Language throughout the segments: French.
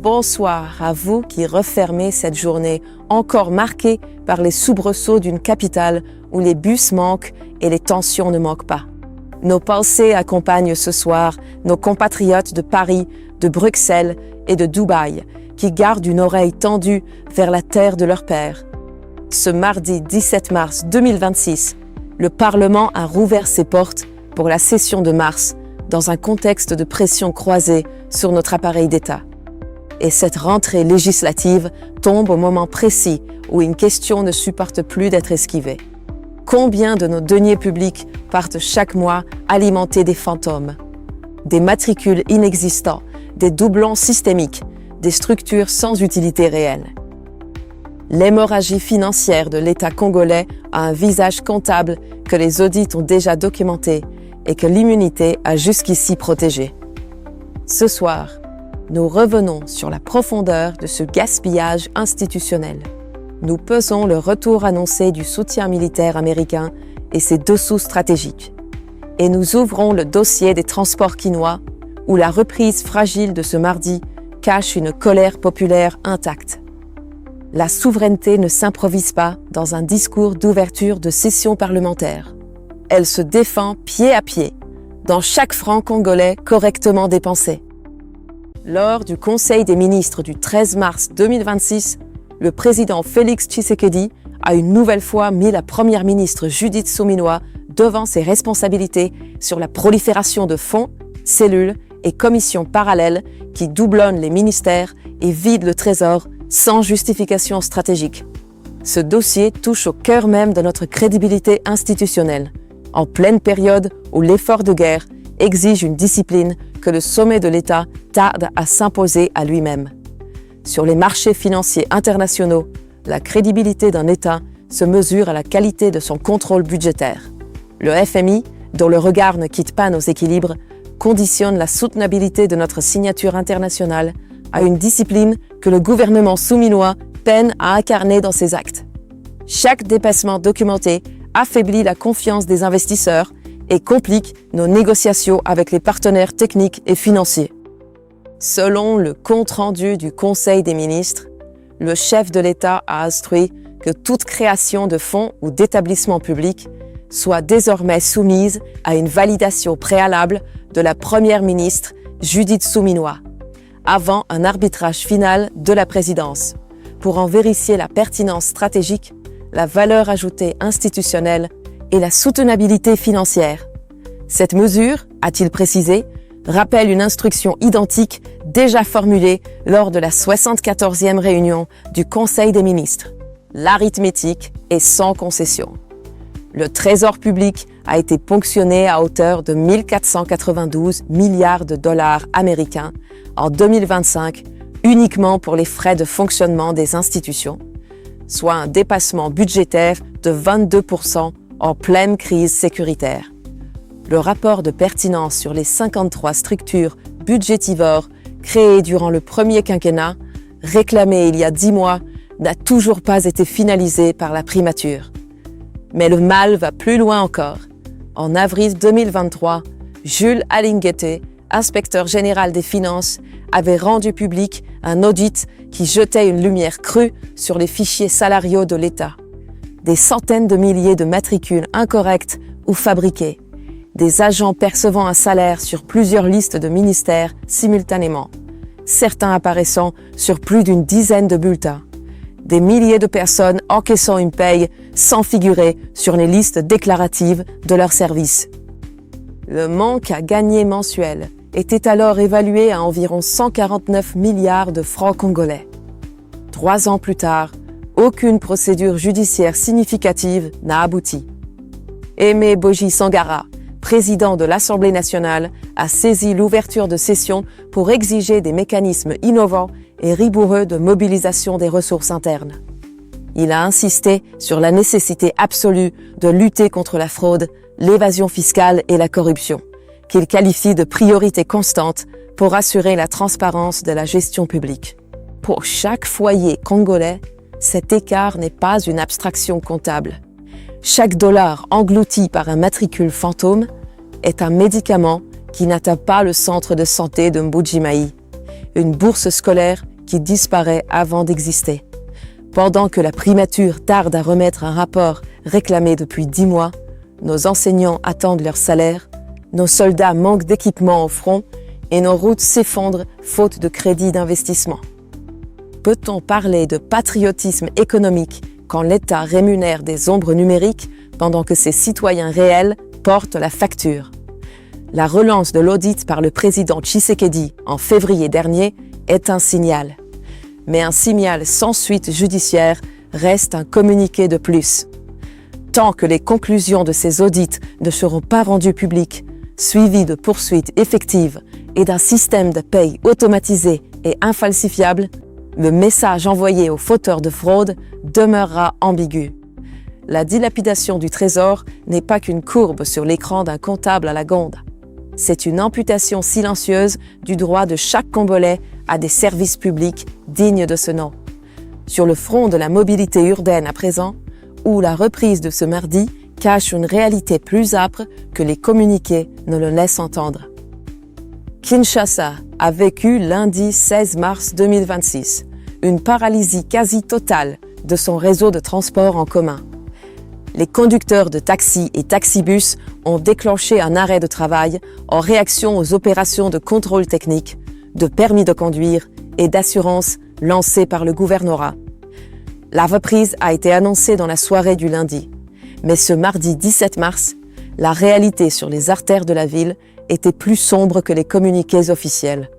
Bonsoir à vous qui refermez cette journée encore marquée par les soubresauts d'une capitale où les bus manquent et les tensions ne manquent pas. Nos pensées accompagnent ce soir nos compatriotes de Paris, de Bruxelles et de Dubaï qui gardent une oreille tendue vers la terre de leur père. Ce mardi 17 mars 2026, le Parlement a rouvert ses portes pour la session de mars dans un contexte de pression croisée sur notre appareil d'État. Et cette rentrée législative tombe au moment précis où une question ne supporte plus d'être esquivée. Combien de nos deniers publics partent chaque mois alimenter des fantômes, des matricules inexistants, des doublons systémiques, des structures sans utilité réelle? L'hémorragie financière de l'État congolais a un visage comptable que les audits ont déjà documenté et que l'immunité a jusqu'ici protégé. Ce soir, nous revenons sur la profondeur de ce gaspillage institutionnel. Nous pesons le retour annoncé du soutien militaire américain et ses dessous stratégiques. Et nous ouvrons le dossier des transports quinois, où la reprise fragile de ce mardi cache une colère populaire intacte. La souveraineté ne s'improvise pas dans un discours d'ouverture de session parlementaire. Elle se défend pied à pied, dans chaque franc congolais correctement dépensé. Lors du Conseil des ministres du 13 mars 2026, le président Félix Tshisekedi a une nouvelle fois mis la première ministre Judith Suminwa devant ses responsabilités sur la prolifération de fonds, cellules et commissions parallèles qui doublonnent les ministères et vident le trésor sans justification stratégique. Ce dossier touche au cœur même de notre crédibilité institutionnelle, en pleine période où l'effort de guerre exige une discipline que le sommet de l'État tarde à s'imposer à lui-même. Sur les marchés financiers internationaux, la crédibilité d'un État se mesure à la qualité de son contrôle budgétaire. Le FMI, dont le regard ne quitte pas nos équilibres, conditionne la soutenabilité de notre signature internationale à une discipline que le gouvernement souminois peine à incarner dans ses actes. Chaque dépassement documenté affaiblit la confiance des investisseurs et complique nos négociations avec les partenaires techniques et financiers. Selon le compte-rendu du Conseil des ministres, le chef de l'État a instruit que toute création de fonds ou d'établissements publics soit désormais soumise à une validation préalable de la première ministre Judith Suminwa, avant un arbitrage final de la présidence, pour en vérifier la pertinence stratégique, la valeur ajoutée institutionnelle et la soutenabilité financière. Cette mesure, a-t-il précisé, rappelle une instruction identique déjà formulée lors de la 74e réunion du Conseil des ministres. L'arithmétique est sans concession. Le trésor public a été ponctionné à hauteur de 1 492 milliards de dollars américains en 2025 uniquement pour les frais de fonctionnement des institutions, soit un dépassement budgétaire de 22% en pleine crise sécuritaire. Le rapport de pertinence sur les 53 structures budgétivores créées durant le premier quinquennat, réclamé il y a 10 mois, n'a toujours pas été finalisé par la primature. Mais le mal va plus loin encore. En avril 2023, Jules Alinguete, inspecteur général des finances, avait rendu public un audit qui jetait une lumière crue sur les fichiers salariaux de l'État. Des centaines de milliers de matricules incorrectes ou fabriquées, des agents percevant un salaire sur plusieurs listes de ministères simultanément, certains apparaissant sur plus d'une dizaine de bulletins, des milliers de personnes encaissant une paye sans figurer sur les listes déclaratives de leurs services. Le manque à gagner mensuel était alors évalué à environ 149 milliards de francs congolais. 3 ans plus tard, aucune procédure judiciaire significative n'a abouti. Aimé Boji Sangara, président de l'Assemblée nationale, a saisi l'ouverture de session pour exiger des mécanismes innovants et rigoureux de mobilisation des ressources internes. Il a insisté sur la nécessité absolue de lutter contre la fraude, l'évasion fiscale et la corruption, qu'il qualifie de priorité constante pour assurer la transparence de la gestion publique. Pour chaque foyer congolais, cet écart n'est pas une abstraction comptable. Chaque dollar englouti par un matricule fantôme est un médicament qui n'atteint pas le centre de santé de Mbuji-Mayi, une bourse scolaire qui disparaît avant d'exister. Pendant que la primature tarde à remettre un rapport réclamé depuis 10 mois, nos enseignants attendent leur salaire, nos soldats manquent d'équipement au front et nos routes s'effondrent faute de crédit d'investissement. Peut-on parler de patriotisme économique quand l'État rémunère des ombres numériques pendant que ses citoyens réels portent la facture? La relance de l'audit par le président Tshisekedi en février dernier est un signal. Mais un signal sans suite judiciaire reste un communiqué de plus. Tant que les conclusions de ces audits ne seront pas rendues publiques, suivies de poursuites effectives et d'un système de paye automatisé et infalsifiable, le message envoyé aux fauteurs de fraude demeurera ambigu. La dilapidation du trésor n'est pas qu'une courbe sur l'écran d'un comptable à la Gonde. C'est une amputation silencieuse du droit de chaque Congolais à des services publics dignes de ce nom. Sur le front de la mobilité urbaine à présent, où la reprise de ce mardi cache une réalité plus âpre que les communiqués ne le laissent entendre. Kinshasa a vécu lundi 16 mars 2026 une paralysie quasi totale de son réseau de transport en commun. Les conducteurs de taxis et taxibus ont déclenché un arrêt de travail en réaction aux opérations de contrôle technique, de permis de conduire et d'assurance lancées par le gouvernorat. La reprise a été annoncée dans la soirée du lundi, mais ce mardi 17 mars, la réalité sur les artères de la ville était plus sombre que les communiqués officiels.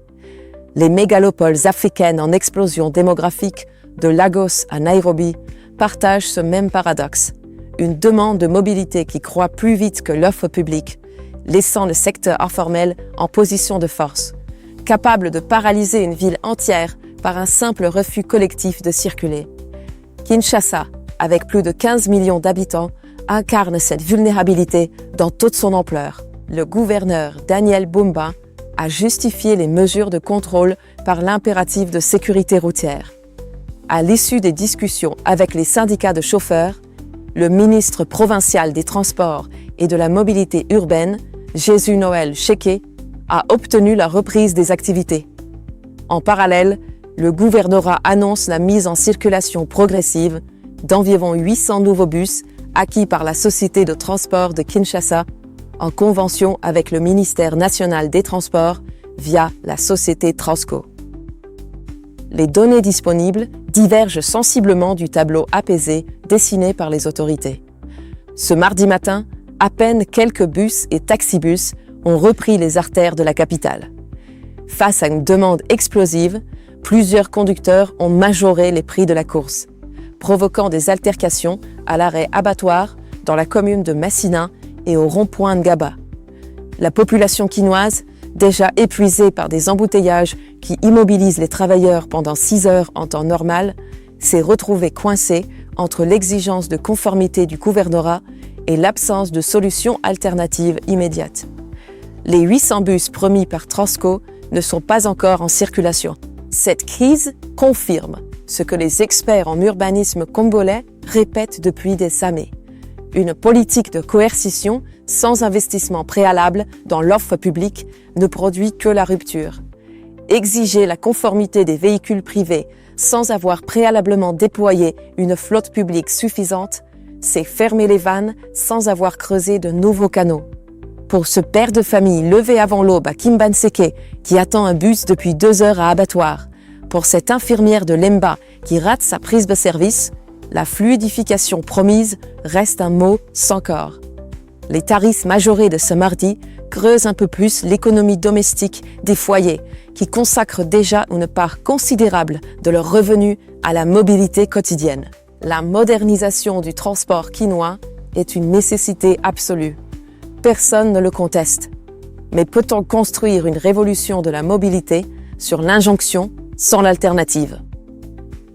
Les mégalopoles africaines en explosion démographique, de Lagos à Nairobi, partagent ce même paradoxe. Une demande de mobilité qui croît plus vite que l'offre publique, laissant le secteur informel en position de force, capable de paralyser une ville entière par un simple refus collectif de circuler. Kinshasa, avec plus de 15 millions d'habitants, incarne cette vulnérabilité dans toute son ampleur. Le gouverneur Daniel Bumba a justifié les mesures de contrôle par l'impératif de sécurité routière. À l'issue des discussions avec les syndicats de chauffeurs, le ministre provincial des Transports et de la Mobilité urbaine, Jésus-Noël Cheke, a obtenu la reprise des activités. En parallèle, le gouvernorat annonce la mise en circulation progressive d'environ 800 nouveaux bus acquis par la Société de transport de Kinshasa en convention avec le ministère national des Transports via la société Transco. Les données disponibles divergent sensiblement du tableau apaisé dessiné par les autorités. Ce mardi matin, à peine quelques bus et taxibus ont repris les artères de la capitale. Face à une demande explosive, plusieurs conducteurs ont majoré les prix de la course, provoquant des altercations à l'arrêt abattoir dans la commune de Massina et au rond-point de Gaba. La population quinoise, déjà épuisée par des embouteillages qui immobilisent les travailleurs pendant 6 heures en temps normal, s'est retrouvée coincée entre l'exigence de conformité du gouvernorat et l'absence de solutions alternatives immédiates. Les 800 bus promis par Transco ne sont pas encore en circulation. Cette crise confirme ce que les experts en urbanisme congolais répètent depuis des années. Une politique de coercition sans investissement préalable dans l'offre publique ne produit que la rupture. Exiger la conformité des véhicules privés sans avoir préalablement déployé une flotte publique suffisante, c'est fermer les vannes sans avoir creusé de nouveaux canaux. Pour ce père de famille levé avant l'aube à Kimbanseke qui attend un bus depuis 2 heures à abattoir, pour cette infirmière de Lemba qui rate sa prise de service, la fluidification promise reste un mot sans corps. Les tarifs majorés de ce mardi creusent un peu plus l'économie domestique des foyers qui consacrent déjà une part considérable de leurs revenus à la mobilité quotidienne. La modernisation du transport quinois est une nécessité absolue. Personne ne le conteste. Mais peut-on construire une révolution de la mobilité sur l'injonction sans l'alternative?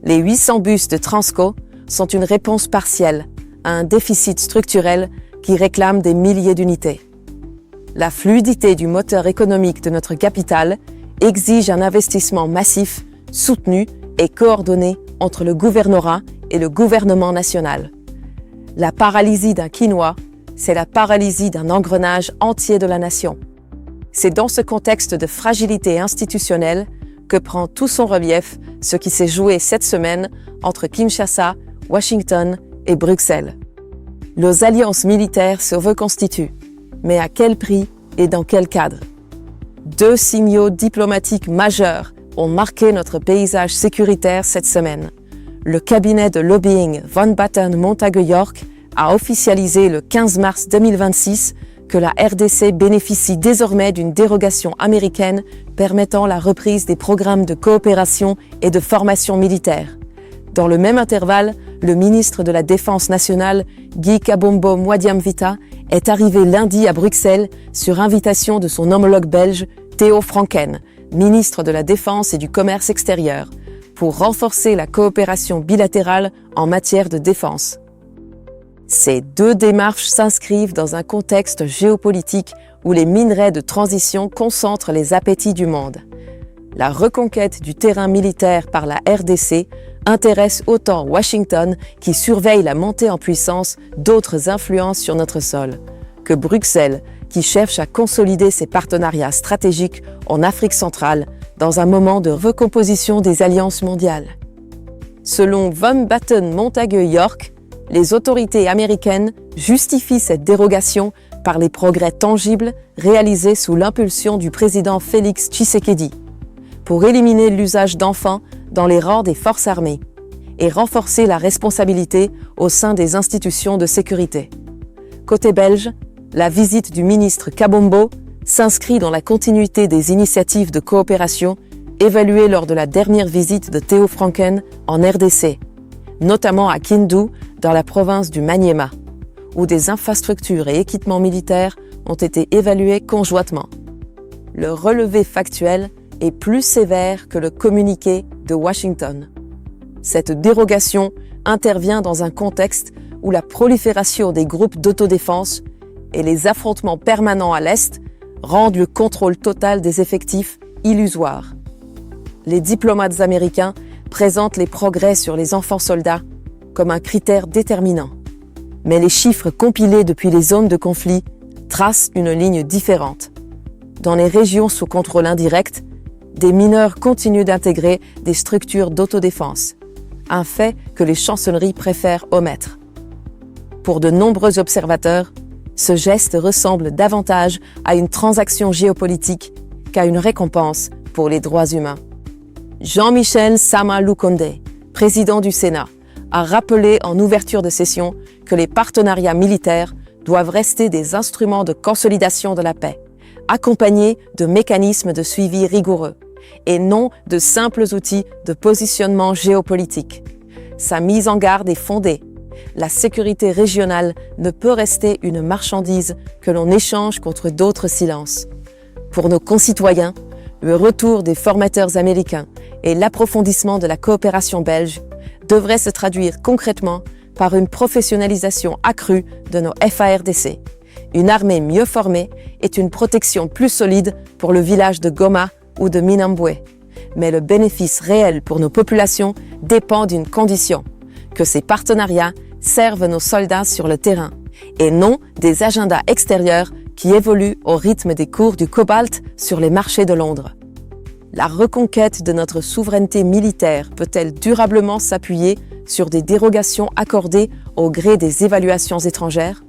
Les 800 bus de Transco sont une réponse partielle à un déficit structurel qui réclame des milliers d'unités. La fluidité du moteur économique de notre capitale exige un investissement massif, soutenu et coordonné entre le gouvernorat et le gouvernement national. La paralysie d'un quinois, c'est la paralysie d'un engrenage entier de la nation. C'est dans ce contexte de fragilité institutionnelle que prend tout son relief ce qui s'est joué cette semaine entre Kinshasa, Washington et Bruxelles. Nos alliances militaires se reconstituent, mais à quel prix et dans quel cadre? 2 signaux diplomatiques majeurs ont marqué notre paysage sécuritaire cette semaine. Le cabinet de lobbying Von Batten Montague York a officialisé le 15 mars 2026 que la RDC bénéficie désormais d'une dérogation américaine permettant la reprise des programmes de coopération et de formation militaire. Dans le même intervalle, le ministre de la Défense nationale, Guy Kabombo Mwadiamvita, est arrivé lundi à Bruxelles sur invitation de son homologue belge, Theo Franken, ministre de la Défense et du Commerce extérieur, pour renforcer la coopération bilatérale en matière de défense. Ces 2 démarches s'inscrivent dans un contexte géopolitique où les minerais de transition concentrent les appétits du monde. La reconquête du terrain militaire par la RDC intéresse autant Washington, qui surveille la montée en puissance d'autres influences sur notre sol, que Bruxelles, qui cherche à consolider ses partenariats stratégiques en Afrique centrale dans un moment de recomposition des alliances mondiales. Selon Von Batten Montague York, les autorités américaines justifient cette dérogation par les progrès tangibles réalisés sous l'impulsion du président Félix Tshisekedi pour éliminer l'usage d'enfants dans les rangs des forces armées et renforcer la responsabilité au sein des institutions de sécurité. Côté belge, la visite du ministre Kabombo s'inscrit dans la continuité des initiatives de coopération évaluées lors de la dernière visite de Theo Franken en RDC, notamment à Kindu, dans la province du Maniema, où des infrastructures et équipements militaires ont été évalués conjointement. Le relevé factuel est plus sévère que le communiqué de Washington. Cette dérogation intervient dans un contexte où la prolifération des groupes d'autodéfense et les affrontements permanents à l'Est rendent le contrôle total des effectifs illusoire. Les diplomates américains présentent les progrès sur les enfants soldats comme un critère déterminant. Mais les chiffres compilés depuis les zones de conflit tracent une ligne différente. Dans les régions sous contrôle indirect, des mineurs continuent d'intégrer des structures d'autodéfense, un fait que les chancelleries préfèrent omettre. Pour de nombreux observateurs, ce geste ressemble davantage à une transaction géopolitique qu'à une récompense pour les droits humains. Jean-Michel Sama Lukonde, président du Sénat, a rappelé en ouverture de session que les partenariats militaires doivent rester des instruments de consolidation de la paix, accompagnés de mécanismes de suivi rigoureux, et non de simples outils de positionnement géopolitique. Sa mise en garde est fondée. La sécurité régionale ne peut rester une marchandise que l'on échange contre d'autres silences. Pour nos concitoyens, le retour des formateurs américains et l'approfondissement de la coopération belge devrait se traduire concrètement par une professionnalisation accrue de nos FARDC, une armée mieux formée et une protection plus solide pour le village de Goma ou de Minambwe. Mais le bénéfice réel pour nos populations dépend d'une condition, que ces partenariats servent nos soldats sur le terrain, et non des agendas extérieurs qui évoluent au rythme des cours du cobalt sur les marchés de Londres. La reconquête de notre souveraineté militaire peut-elle durablement s'appuyer sur des dérogations accordées au gré des évaluations étrangères?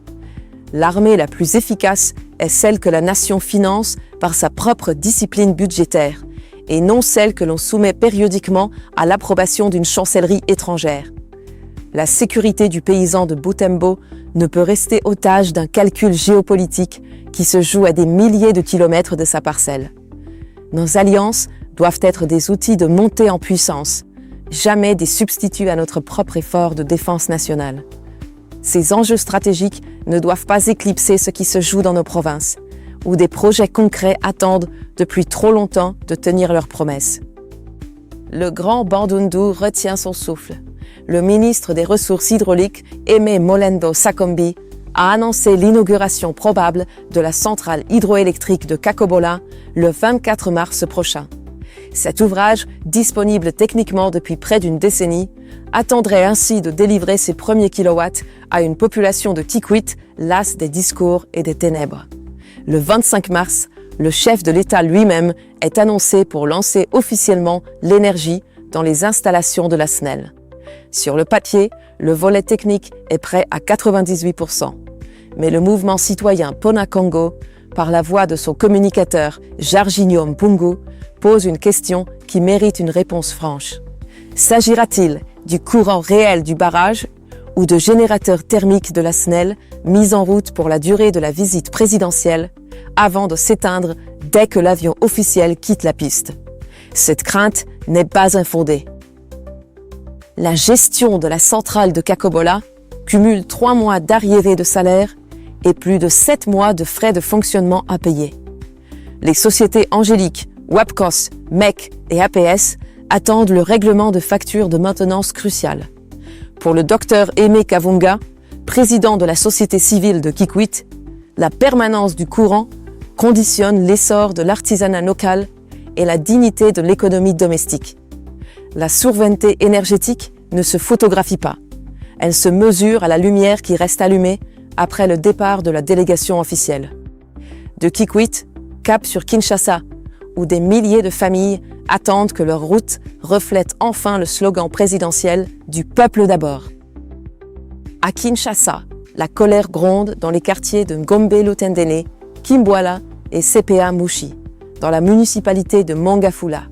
L'armée la plus efficace est celle que la nation finance par sa propre discipline budgétaire, et non celle que l'on soumet périodiquement à l'approbation d'une chancellerie étrangère. La sécurité du paysan de Butembo ne peut rester otage d'un calcul géopolitique qui se joue à des milliers de kilomètres de sa parcelle. Nos alliances doivent être des outils de montée en puissance, jamais des substituts à notre propre effort de défense nationale. Ces enjeux stratégiques ne doivent pas éclipser ce qui se joue dans nos provinces, où des projets concrets attendent depuis trop longtemps de tenir leurs promesses. Le grand Bandundu retient son souffle. Le ministre des Ressources hydrauliques, Aimé Molendo Sakombi, a annoncé l'inauguration probable de la centrale hydroélectrique de Kakobola le 24 mars prochain. Cet ouvrage, disponible techniquement depuis près d'une décennie, attendrait ainsi de délivrer ses premiers kilowatts à une population de Tikwit, lasse des discours et des ténèbres. Le 25 mars, le chef de l'État lui-même est annoncé pour lancer officiellement l'énergie dans les installations de la SNEL. Sur le papier, le volet technique est prêt à 98%. Mais le mouvement citoyen Pona Congo, par la voix de son communicateur Jarginho Mpungu, pose une question qui mérite une réponse franche. S'agira-t-il du courant réel du barrage ou de générateurs thermiques de la SNEL mis en route pour la durée de la visite présidentielle avant de s'éteindre dès que l'avion officiel quitte la piste? Cette crainte n'est pas infondée. La gestion de la centrale de Kakobola cumule 3 mois d'arriérés de salaire et plus de 7 mois de frais de fonctionnement à payer. Les sociétés Angélique, Wapcos, MEC et APS attendent le règlement de factures de maintenance cruciales. Pour le docteur Aimé Kavunga, président de la société civile de Kikwit, la permanence du courant conditionne l'essor de l'artisanat local et la dignité de l'économie domestique. La souveraineté énergétique ne se photographie pas. Elle se mesure à la lumière qui reste allumée après le départ de la délégation officielle. De Kikwit, cap sur Kinshasa, où des milliers de familles attendent que leur route reflète enfin le slogan présidentiel du peuple d'abord. À Kinshasa, la colère gronde dans les quartiers de Ngombe-Lutendele, Kimbwala et CPA Mushi, dans la municipalité de Mangafula.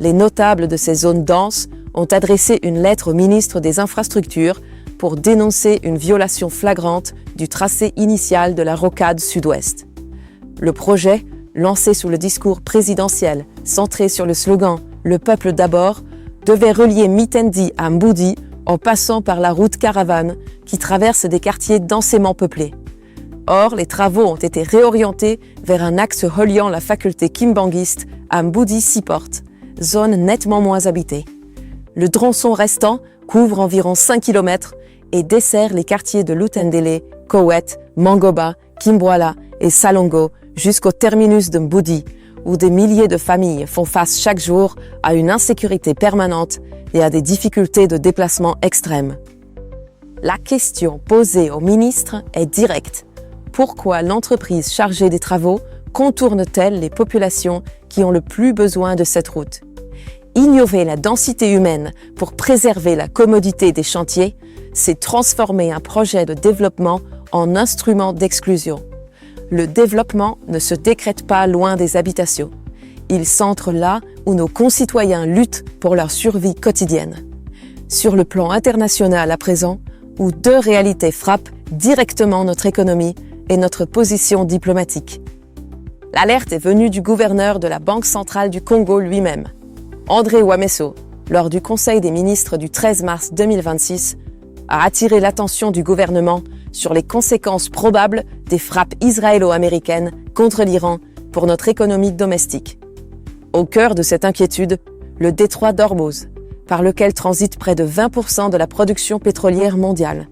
Les notables de ces zones denses ont adressé une lettre au ministre des Infrastructures pour dénoncer une violation flagrante du tracé initial de la rocade sud-ouest. Le projet, lancé sous le discours présidentiel centré sur le slogan « Le peuple d'abord », devait relier Mitendi à Mbudi en passant par la route Caravane qui traverse des quartiers densément peuplés. Or, les travaux ont été réorientés vers un axe reliant la faculté kimbanguiste à Mbudi-Seaport, zone nettement moins habitée. Le tronçon restant couvre environ 5 km et dessert les quartiers de Lutendele, Kowet, Mangoba, Kimbwala et Salongo jusqu'au terminus de Mbudi, où des milliers de familles font face chaque jour à une insécurité permanente et à des difficultés de déplacement extrêmes. La question posée au ministre est directe. Pourquoi l'entreprise chargée des travaux contourne-t-elle les populations qui ont le plus besoin de cette route? Ignorer la densité humaine pour préserver la commodité des chantiers, c'est transformer un projet de développement en instrument d'exclusion. Le développement ne se décrète pas loin des habitations. Il s'ancre là où nos concitoyens luttent pour leur survie quotidienne. Sur le plan international à présent, où 2 réalités frappent directement notre économie et notre position diplomatique. L'alerte est venue du gouverneur de la Banque centrale du Congo lui-même. André Wameso, lors du Conseil des ministres du 13 mars 2026, a attiré l'attention du gouvernement sur les conséquences probables des frappes israélo-américaines contre l'Iran pour notre économie domestique. Au cœur de cette inquiétude, le détroit d'Ormuz, par lequel transite près de 20% de la production pétrolière mondiale.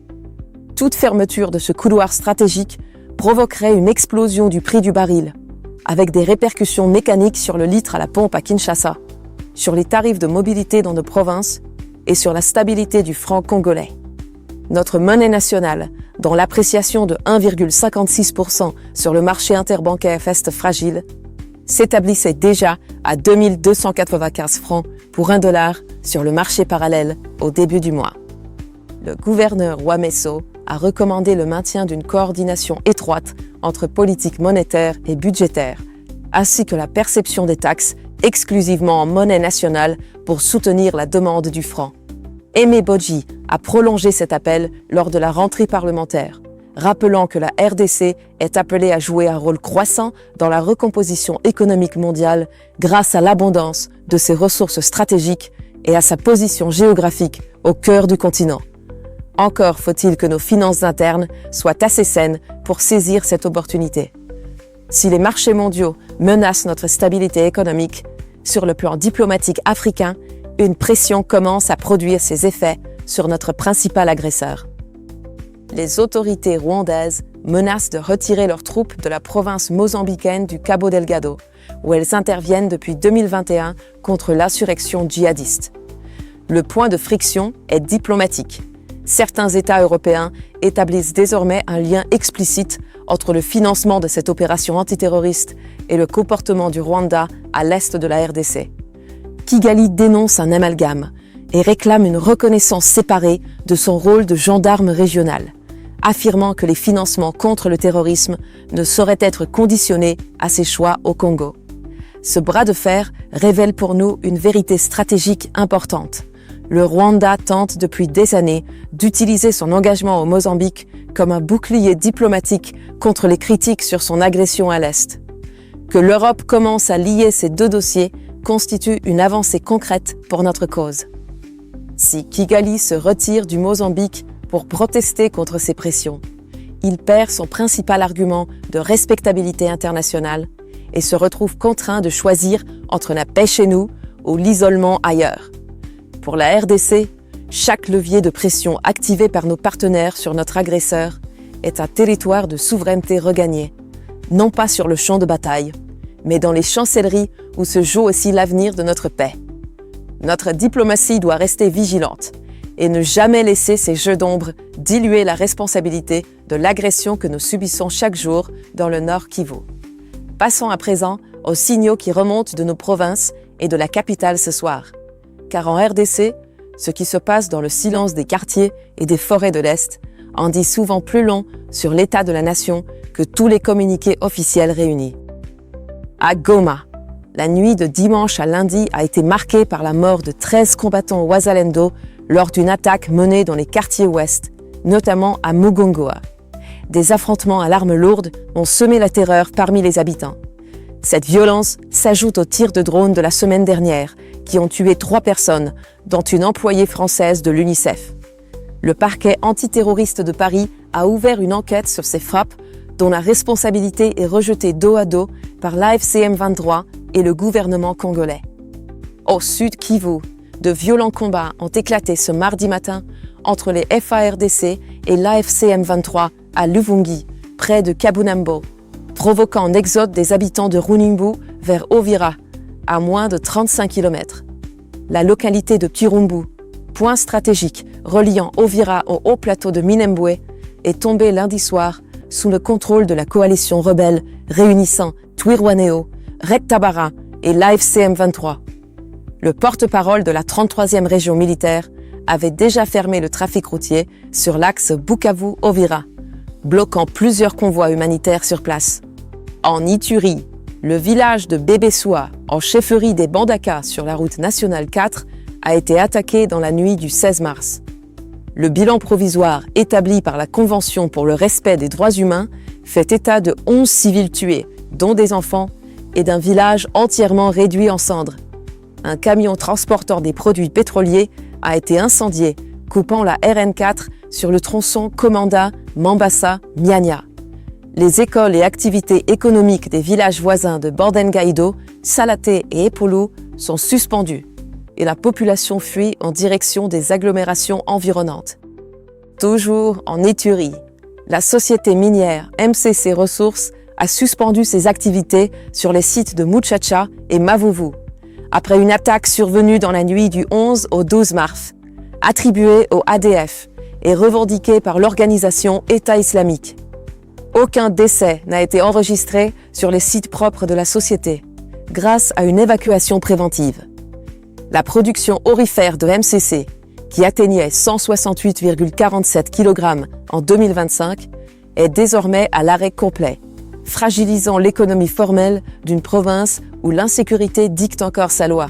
Toute fermeture de ce couloir stratégique provoquerait une explosion du prix du baril, avec des répercussions mécaniques sur le litre à la pompe à Kinshasa, sur les tarifs de mobilité dans nos provinces et sur la stabilité du franc congolais. Notre monnaie nationale, dont l'appréciation de 1,56% sur le marché interbancaire reste fragile, s'établissait déjà à 2295 francs pour $1 sur le marché parallèle au début du mois. Le gouverneur Wameso a recommandé le maintien d'une coordination étroite entre politique monétaire et budgétaire, ainsi que la perception des taxes exclusivement en monnaie nationale pour soutenir la demande du franc. Aimé Bodji a prolongé cet appel lors de la rentrée parlementaire, rappelant que la RDC est appelée à jouer un rôle croissant dans la recomposition économique mondiale grâce à l'abondance de ses ressources stratégiques et à sa position géographique au cœur du continent. Encore faut-il que nos finances internes soient assez saines pour saisir cette opportunité. Si les marchés mondiaux menacent notre stabilité économique, sur le plan diplomatique africain, une pression commence à produire ses effets sur notre principal agresseur. Les autorités rwandaises menacent de retirer leurs troupes de la province mozambicaine du Cabo Delgado, où elles interviennent depuis 2021 contre l'insurrection djihadiste. Le point de friction est diplomatique. certains États européens établissent désormais un lien explicite entre le financement de cette opération antiterroriste et le comportement du Rwanda à l'est de la RDC. Kigali dénonce un amalgame et réclame une reconnaissance séparée de son rôle de gendarme régional, affirmant que les financements contre le terrorisme ne sauraient être conditionnés à ses choix au Congo. Ce bras de fer révèle pour nous une vérité stratégique importante. Le Rwanda tente depuis des années d'utiliser son engagement au Mozambique comme un bouclier diplomatique contre les critiques sur son agression à l'Est. Que l'Europe commence à lier ces deux dossiers constitue une avancée concrète pour notre cause. Si Kigali se retire du Mozambique pour protester contre ces pressions, il perd son principal argument de respectabilité internationale et se retrouve contraint de choisir entre la paix chez nous ou l'isolement ailleurs. Pour la RDC, chaque levier de pression activé par nos partenaires sur notre agresseur est un territoire de souveraineté regagné, non pas sur le champ de bataille, mais dans les chancelleries où se joue aussi l'avenir de notre paix. Notre diplomatie doit rester vigilante et ne jamais laisser ces jeux d'ombre diluer la responsabilité de l'agression que nous subissons chaque jour dans le Nord Kivu. Passons à présent aux signaux qui remontent de nos provinces et de la capitale ce soir. Car en RDC, ce qui se passe dans le silence des quartiers et des forêts de l'Est en dit souvent plus long sur l'état de la nation que tous les communiqués officiels réunis. À Goma, la nuit de dimanche à lundi a été marquée par la mort de 13 combattants Wazalendo lors d'une attaque menée dans les quartiers ouest, notamment à Mugongoa. Des affrontements à l'arme lourde ont semé la terreur parmi les habitants. Cette violence s'ajoute aux tirs de drone de la semaine dernière, qui ont tué 3 personnes, dont une employée française de l'UNICEF. Le parquet antiterroriste de Paris a ouvert une enquête sur ces frappes, dont la responsabilité est rejetée dos à dos par l'AFC M23 et le gouvernement congolais. Au sud Kivu, de violents combats ont éclaté ce mardi matin entre les FARDC et l'AFC M23 à Luvungi, près de Kabunambo, provoquant un exode des habitants de Runimbu vers Ovira, à moins de 35 km. La localité de Kirumbu, point stratégique reliant Ovira au haut plateau de Minembwe, est tombée lundi soir sous le contrôle de la coalition rebelle réunissant Twirwaneho, Red Tabara et l'AFC M23. Le porte-parole de la 33e région militaire avait déjà fermé le trafic routier sur l'axe Bukavu-Ovira, bloquant plusieurs convois humanitaires sur place. En Ituri, le village de Bébessoua, en chefferie des Bandaka sur la route nationale 4, a été attaqué dans la nuit du 16 mars. Le bilan provisoire établi par la Convention pour le respect des droits humains fait état de 11 civils tués, dont des enfants, et d'un village entièrement réduit en cendres. Un camion transportant des produits pétroliers a été incendié, coupant la RN4 sur le tronçon Komanda-Mambasa-Mianya. Les écoles et activités économiques des villages voisins de Bordengaido, Salaté et Epolu sont suspendues et la population fuit en direction des agglomérations environnantes. Toujours en Ituri, la société minière MCC Ressources a suspendu ses activités sur les sites de Muchacha et Mavuvu, après une attaque survenue dans la nuit du 11 au 12 mars, attribuée au ADF et revendiquée par l'organisation État islamique. Aucun décès n'a été enregistré sur les sites propres de la société, grâce à une évacuation préventive. La production aurifère de MCC, qui atteignait 168,47 kg en 2025, est désormais à l'arrêt complet, fragilisant l'économie formelle d'une province où l'insécurité dicte encore sa loi.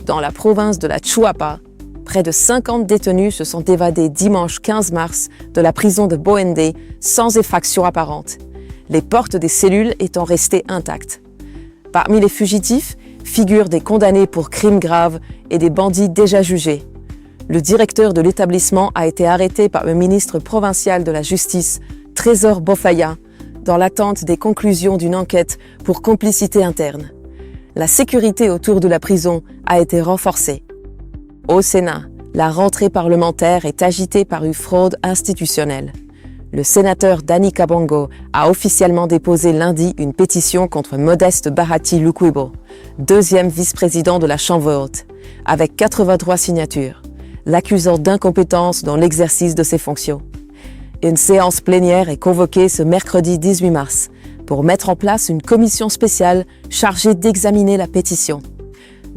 Dans la province de la Chuapa, près de 50 détenus se sont évadés dimanche 15 mars de la prison de Boende sans effraction apparente, les portes des cellules étant restées intactes. Parmi les fugitifs figurent des condamnés pour crimes graves et des bandits déjà jugés. Le directeur de l'établissement a été arrêté par le ministre provincial de la Justice, Trésor Bofaya, dans l'attente des conclusions d'une enquête pour complicité interne. La sécurité autour de la prison a été renforcée. Au Sénat, la rentrée parlementaire est agitée par une fraude institutionnelle. Le sénateur Dani Kabongo a officiellement déposé lundi une pétition contre Modeste Bahati Lukwebo, deuxième vice-président de la Chambre haute, avec 83 signatures. l'accusant d'incompétence dans l'exercice de ses fonctions. Une séance plénière est convoquée ce mercredi 18 mars pour mettre en place une commission spéciale chargée d'examiner la pétition.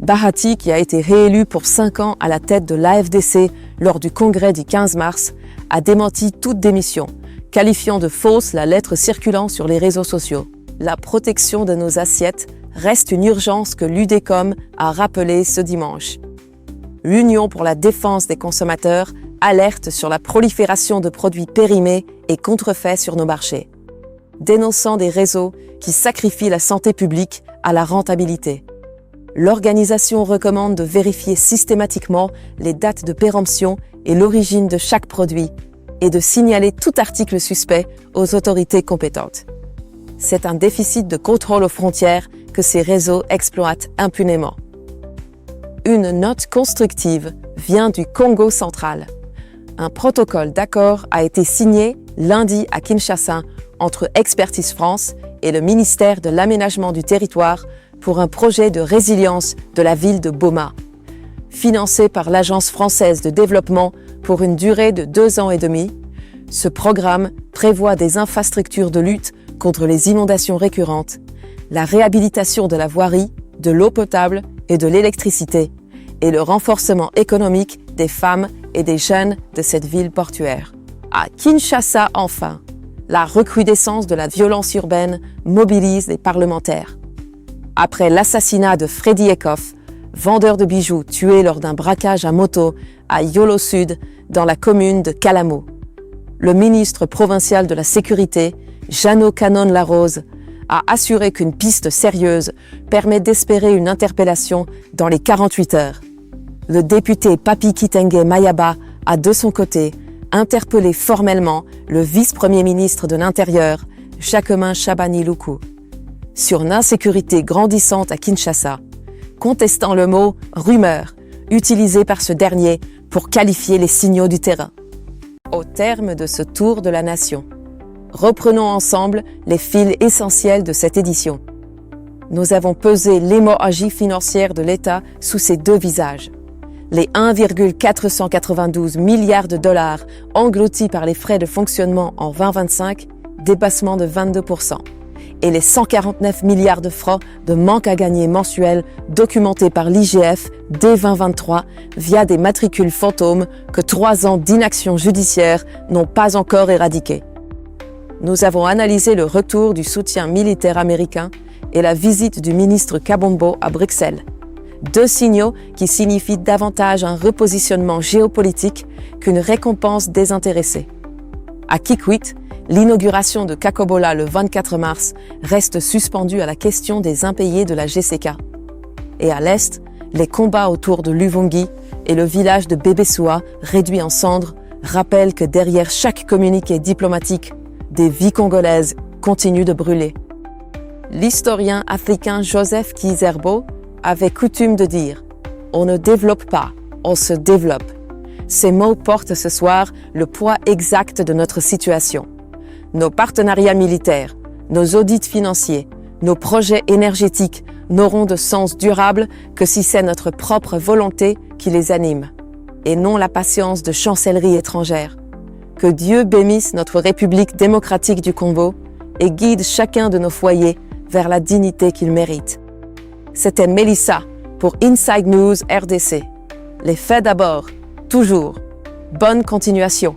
Bahati, qui a été réélu pour 5 ans à la tête de l'AFDC lors du congrès du 15 mars, a démenti toute démission, qualifiant de fausse la lettre circulant sur les réseaux sociaux. La protection de nos assiettes reste une urgence que l'UDECOM a rappelée ce dimanche. L'Union pour la défense des consommateurs alerte sur la prolifération de produits périmés et contrefaits sur nos marchés, dénonçant des réseaux qui sacrifient la santé publique à la rentabilité. L'organisation recommande de vérifier systématiquement les dates de péremption et l'origine de chaque produit et de signaler tout article suspect aux autorités compétentes. C'est un déficit de contrôle aux frontières que ces réseaux exploitent impunément. Une note constructive vient du Congo central. Un protocole d'accord a été signé lundi à Kinshasa entre Expertise France et le ministère de l'Aménagement du Territoire pour un projet de résilience de la ville de Boma, financé par l'Agence française de développement pour une durée de 2 ans et demi. Ce programme prévoit des infrastructures de lutte contre les inondations récurrentes, la réhabilitation de la voirie, de l'eau potable et de l'électricité, et le renforcement économique des femmes et des jeunes de cette ville portuaire. À Kinshasa, enfin, la recrudescence de la violence urbaine mobilise les parlementaires. Après l'assassinat de Freddy Ekoff, vendeur de bijoux tué lors d'un braquage à moto à Yolo Sud, dans la commune de Kalamo, le ministre provincial de la Sécurité, Jeannot Canon-Larose, a assuré qu'une piste sérieuse permet d'espérer une interpellation dans les 48 heures. Le député Papi Kitenge Mayaba a de son côté interpellé formellement le vice-premier ministre de l'Intérieur, Jacquemin Chabani Loukou, sur l'insécurité grandissante à Kinshasa, contestant le mot « rumeur » utilisé par ce dernier pour qualifier les signaux du terrain. Au terme de ce tour de la nation, reprenons ensemble les fils essentiels de cette édition. Nous avons pesé l'hémorragie financière de l'État sous ses 2 visages. Les 1,492 milliards de dollars engloutis par les frais de fonctionnement en 2025, dépassement de 22%, et les 149 milliards de francs de manque à gagner mensuels documentés par l'IGF dès 2023 via des matricules fantômes que 3 ans d'inaction judiciaire n'ont pas encore éradiqués. Nous avons analysé le retour du soutien militaire américain et la visite du ministre Kabombo à Bruxelles. 2 signaux qui signifient davantage un repositionnement géopolitique qu'une récompense désintéressée. À Kikwit, l'inauguration de Kakobola le 24 mars reste suspendue à la question des impayés de la GCK. Et à l'est, les combats autour de Luvungi et le village de Bébessoua, réduit en cendres, rappellent que derrière chaque communiqué diplomatique, des vies congolaises continuent de brûler. L'historien africain Joseph Kizerbo avait coutume de dire « On ne développe pas, on se développe ». Ces mots portent ce soir le poids exact de notre situation. Nos partenariats militaires, nos audits financiers, nos projets énergétiques n'auront de sens durable que si c'est notre propre volonté qui les anime, et non la patience de chancelleries étrangères. Que Dieu bénisse notre République démocratique du Congo et guide chacun de nos foyers vers la dignité qu'ils méritent. C'était Mélissa pour Inside News RDC. Les faits d'abord, toujours. Bonne continuation.